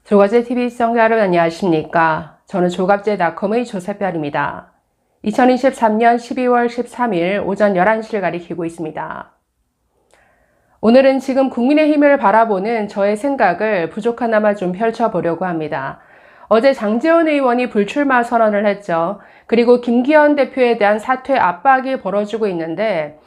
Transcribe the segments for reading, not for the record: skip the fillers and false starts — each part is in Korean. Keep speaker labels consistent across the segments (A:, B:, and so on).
A: 조갑제TV 시청자 여러분 안녕하십니까? 저는 조갑제닷컴의 조세별입니다. 2023년 12월 13일 오전 11시를 가리키고 있습니다. 오늘은 지금 국민의힘을 바라보는 저의 생각을 부족하나마 좀 펼쳐보려고 합니다. 어제 장제원 의원이 불출마 선언을 했죠. 그리고 김기현 대표에 대한 사퇴 압박이 벌어지고 있는데,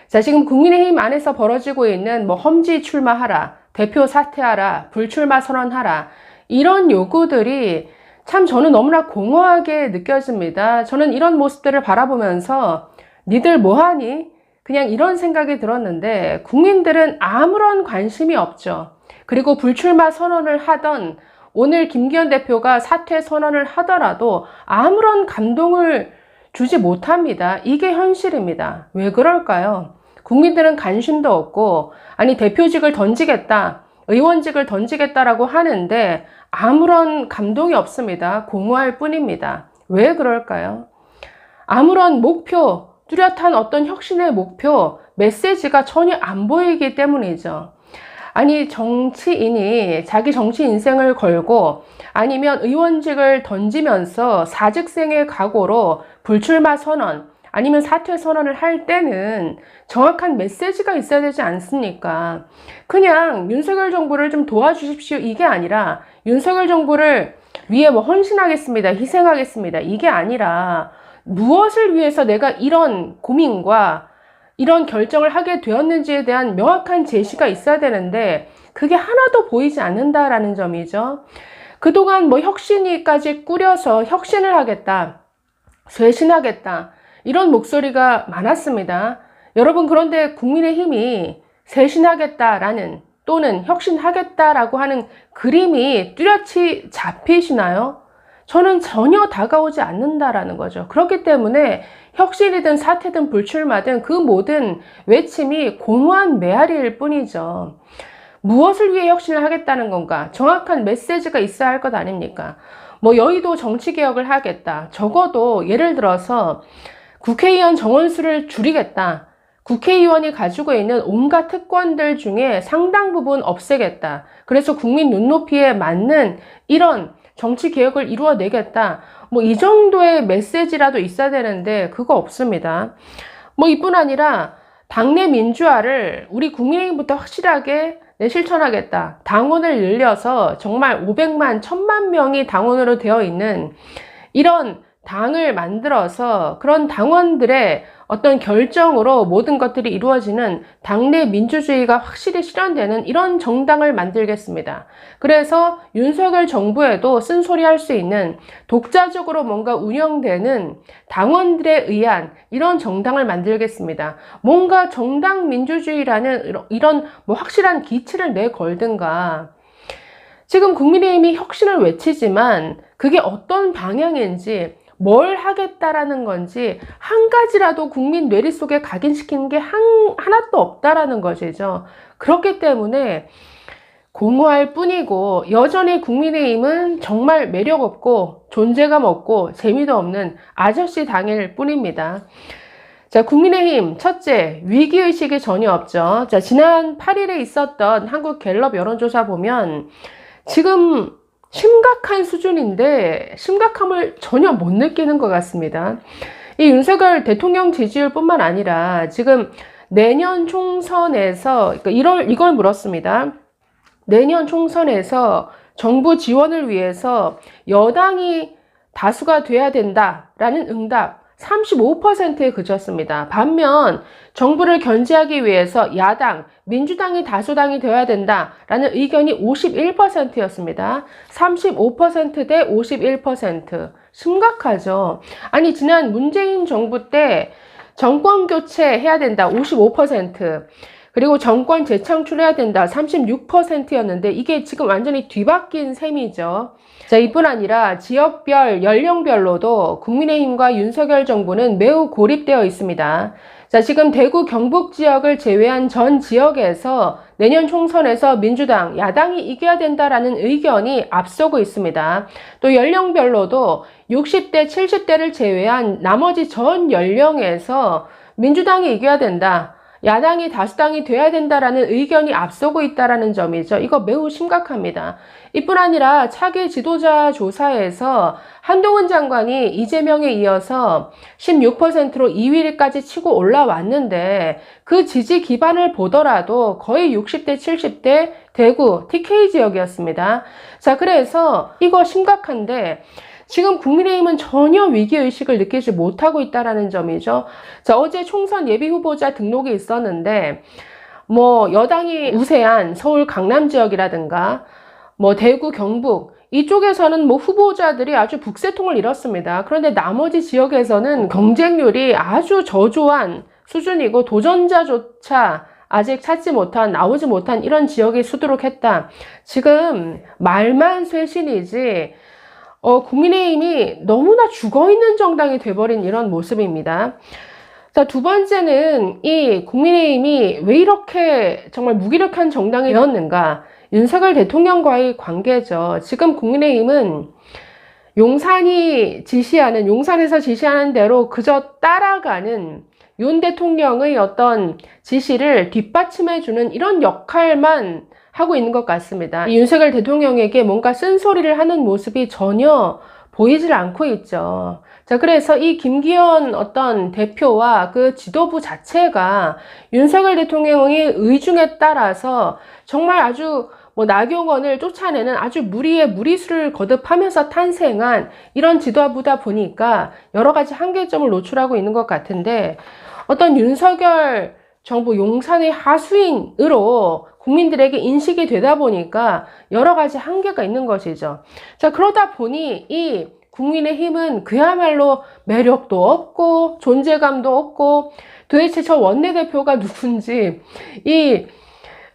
A: 자, 지금 국민의힘 안에서 벌어지고 있는 험지 출마하라, 대표 사퇴하라, 불출마 선언하라, 이런 요구들이 참 저는 너무나 공허하게 느껴집니다. 저는 이런 모습들을 바라보면서 니들 뭐하니? 그냥 이런 생각이 들었는데 국민들은 아무런 관심이 없죠. 그리고 불출마 선언을 하던 오늘 김기현 대표가 사퇴 선언을 하더라도 아무런 감동을 주지 못합니다. 이게 현실입니다. 왜 그럴까요? 국민들은 관심도 없고, 아니 대표직을 던지겠다, 의원직을 던지겠다라고 하는데 아무런 감동이 없습니다. 공허할 뿐입니다. 왜 그럴까요? 아무런 목표, 뚜렷한 어떤 혁신의 목표, 메시지가 전혀 안 보이기 때문이죠. 아니 정치인이 자기 정치 인생을 걸고 아니면 의원직을 던지면서 사직생의 각오로 불출마 선언, 아니면 사퇴 선언을 할 때는 정확한 메시지가 있어야 되지 않습니까? 그냥 윤석열 정부를 좀 도와주십시오 이게 아니라, 윤석열 정부를 위해 헌신하겠습니다, 희생하겠습니다 이게 아니라, 무엇을 위해서 내가 이런 고민과 이런 결정을 하게 되었는지에 대한 명확한 제시가 있어야 되는데 그게 하나도 보이지 않는다라는 점이죠. 그동안 혁신위까지 꾸려서 혁신을 하겠다, 쇄신하겠다, 이런 목소리가 많았습니다. 여러분, 그런데 국민의힘이 쇄신하겠다라는 또는 혁신하겠다라고 하는 그림이 뚜렷이 잡히시나요? 저는 전혀 다가오지 않는다라는 거죠. 그렇기 때문에 혁신이든 사퇴든 불출마든 그 모든 외침이 공허한 메아리일 뿐이죠. 무엇을 위해 혁신을 하겠다는 건가? 정확한 메시지가 있어야 할 것 아닙니까? 여의도 정치개혁을 하겠다. 적어도 예를 들어서 국회의원 정원수를 줄이겠다. 국회의원이 가지고 있는 온갖 특권들 중에 상당 부분 없애겠다. 그래서 국민 눈높이에 맞는 이런 정치개혁을 이루어내겠다. 이 정도의 메시지라도 있어야 되는데 그거 없습니다. 이뿐 아니라 당내 민주화를 우리 국민의힘부터 확실하게 실천하겠다. 당원을 늘려서 정말 500만, 1000만 명이 당원으로 되어 있는 이런 당을 만들어서 그런 당원들의 어떤 결정으로 모든 것들이 이루어지는 당내 민주주의가 확실히 실현되는 이런 정당을 만들겠습니다. 그래서 윤석열 정부에도 쓴소리할 수 있는, 독자적으로 뭔가 운영되는 당원들에 의한 이런 정당을 만들겠습니다. 뭔가 정당 민주주의라는 이런 확실한 기치를 내걸든가. 지금 국민의힘이 혁신을 외치지만 그게 어떤 방향인지, 뭘 하겠다라는 건지 한 가지라도 국민 뇌리 속에 각인시키는 게 하나도 없다라는 것이죠. 그렇기 때문에 공허할 뿐이고, 여전히 국민의힘은 정말 매력 없고 존재감 없고 재미도 없는 아저씨 당일 뿐입니다. 자, 국민의힘 첫째, 위기의식이 전혀 없죠. 자, 지난 8일에 있었던 한국갤럽 여론조사 보면 지금 심각한 수준인데 심각함을 전혀 못 느끼는 것 같습니다. 이 윤석열 대통령 지지율뿐만 아니라 지금 내년 총선에서, 이걸 물었습니다. 내년 총선에서 정부 지원을 위해서 여당이 다수가 돼야 된다라는 응답 35%에 그쳤습니다. 반면 정부를 견제하기 위해서 야당, 민주당이 다수당이 되어야 된다라는 의견이 51%였습니다. 35% 대 51%. 심각하죠. 아니, 지난 문재인 정부 때 정권 교체해야 된다 55%, 그리고 정권 재창출해야 된다 36%였는데 이게 지금 완전히 뒤바뀐 셈이죠. 자, 이뿐 아니라 지역별, 연령별로도 국민의힘과 윤석열 정부는 매우 고립되어 있습니다. 자, 지금 대구 경북 지역을 제외한 전 지역에서 내년 총선에서 민주당, 야당이 이겨야 된다라는 의견이 앞서고 있습니다. 또 연령별로도 60대, 70대를 제외한 나머지 전 연령에서 민주당이 이겨야 된다, 야당이 다수당이 돼야 된다라는 의견이 앞서고 있다라는 점이죠. 이거 매우 심각합니다. 이뿐 아니라 차기 지도자 조사에서 한동훈 장관이 이재명에 이어서 16%로 2위까지 치고 올라왔는데 그 지지 기반을 보더라도 거의 60대, 70대 대구, TK 지역이었습니다. 자, 그래서 이거 심각한데 지금 국민의힘은 전혀 위기의식을 느끼지 못하고 있다는 점이죠. 자, 어제 총선 예비후보자 등록이 있었는데, 여당이 우세한 서울 강남 지역이라든가, 대구, 경북, 이쪽에서는 후보자들이 아주 북새통을 이뤘습니다. 그런데 나머지 지역에서는 경쟁률이 아주 저조한 수준이고, 도전자조차 아직 나오지 못한 이런 지역이 수두룩했다. 지금 말만 쇄신이지, 국민의힘이 너무나 죽어있는 정당이 돼버린 이런 모습입니다. 자, 두 번째는 이 국민의힘이 왜 이렇게 정말 무기력한 정당이 되었는가? 윤석열 대통령과의 관계죠. 지금 국민의힘은 용산에서 지시하는 대로 그저 따라가는 윤 대통령의 어떤 지시를 뒷받침해주는 이런 역할만 하고 있는 것 같습니다. 이 윤석열 대통령에게 뭔가 쓴소리를 하는 모습이 전혀 보이질 않고 있죠. 자, 그래서 이 김기현 어떤 대표와 그 지도부 자체가 윤석열 대통령의 의중에 따라서 정말 아주 나경원을 쫓아내는 아주 무리의 무리수를 거듭하면서 탄생한 이런 지도부다 보니까 여러 가지 한계점을 노출하고 있는 것 같은데 어떤 윤석열 정부 용산의 하수인으로 국민들에게 인식이 되다 보니까 여러 가지 한계가 있는 것이죠. 자, 그러다 보니 이 국민의힘은 그야말로 매력도 없고 존재감도 없고 도대체 저 원내대표가 누군지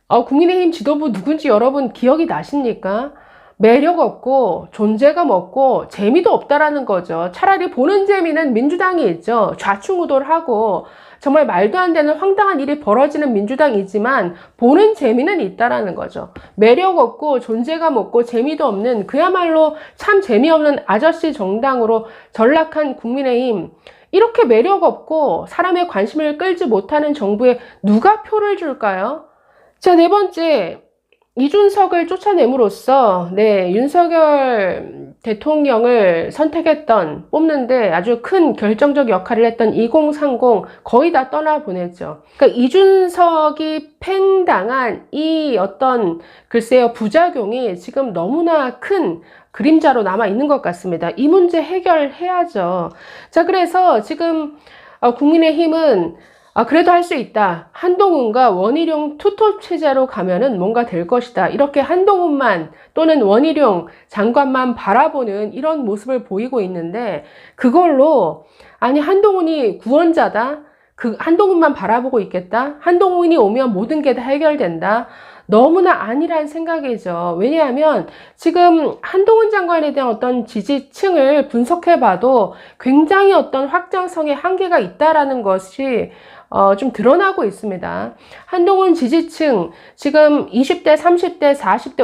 A: 국민의힘 지도부 누군지 여러분 기억이 나십니까? 매력 없고 존재감 없고 재미도 없다라는 거죠. 차라리 보는 재미는 민주당이 있죠. 좌충우돌하고 정말 말도 안 되는 황당한 일이 벌어지는 민주당이지만 보는 재미는 있다라는 거죠. 매력 없고 존재감 없고 재미도 없는 그야말로 참 재미없는 아저씨 정당으로 전락한 국민의힘, 이렇게 매력 없고 사람의 관심을 끌지 못하는 정부에 누가 표를 줄까요? 자, 네 번째, 이준석을 쫓아냄으로써 윤석열 대통령을 뽑는데 아주 큰 결정적 역할을 했던 2030 거의 다 떠나보냈죠. 그러니까 이준석이 팽당한 이 글쎄요, 부작용이 지금 너무나 큰 그림자로 남아 있는 것 같습니다. 이 문제 해결해야죠. 자, 그래서 지금 국민의힘은 그래도 할 수 있다. 한동훈과 원희룡 투톱 체제로 가면은 뭔가 될 것이다. 이렇게 한동훈만 또는 원희룡 장관만 바라보는 이런 모습을 보이고 있는데 그걸로 한동훈이 구원자다. 한동훈만 바라보고 있겠다. 한동훈이 오면 모든 게 다 해결된다. 너무나 아니란 생각이죠. 왜냐하면 지금 한동훈 장관에 대한 어떤 지지층을 분석해봐도 굉장히 확장성의 한계가 있다라는 것이 좀 드러나고 있습니다. 한동훈 지지층, 지금 20대, 30대, 40대,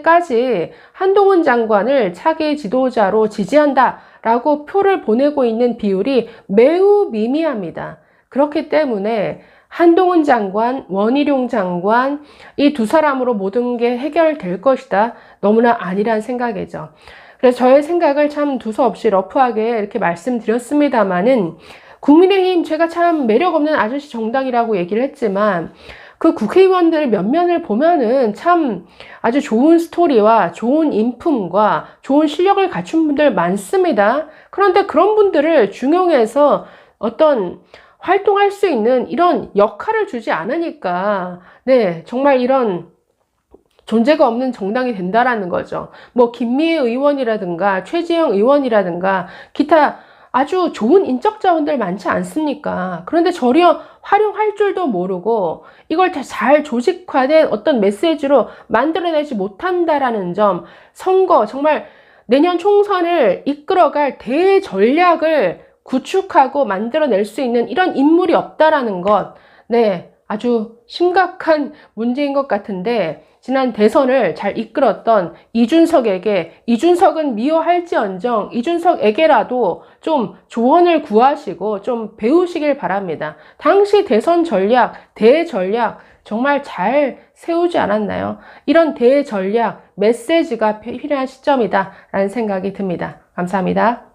A: 50대까지 한동훈 장관을 차기 지도자로 지지한다라고 표를 보내고 있는 비율이 매우 미미합니다. 그렇기 때문에 한동훈 장관, 원희룡 장관, 이 두 사람으로 모든 게 해결될 것이다. 너무나 아니란 생각이죠. 그래서 저의 생각을 참 두서없이 러프하게 이렇게 말씀드렸습니다만은 국민의힘 제가 참 매력 없는 아저씨 정당이라고 얘기를 했지만 그 국회의원들 면면을 보면은 참 아주 좋은 스토리와 좋은 인품과 좋은 실력을 갖춘 분들 많습니다. 그런데 그런 분들을 중용해서 활동할 수 있는 이런 역할을 주지 않으니까 정말 이런 존재가 없는 정당이 된다라는 거죠. 김미애 의원이라든가 최지영 의원이라든가 기타 아주 좋은 인적 자원들 많지 않습니까? 그런데 전혀 활용할 줄도 모르고 이걸 다 잘 조직화된 어떤 메시지로 만들어내지 못한다라는 점, 선거 정말 내년 총선을 이끌어갈 대전략을 구축하고 만들어낼 수 있는 이런 인물이 없다라는 것, 아주 심각한 문제인 것 같은데 지난 대선을 잘 이끌었던 이준석에게 이준석은 미워할지언정 이준석에게라도 좀 조언을 구하시고 좀 배우시길 바랍니다. 당시 대선 전략, 대전략 정말 잘 세우지 않았나요? 이런 대전략, 메시지가 필요한 시점이다 라는 생각이 듭니다. 감사합니다.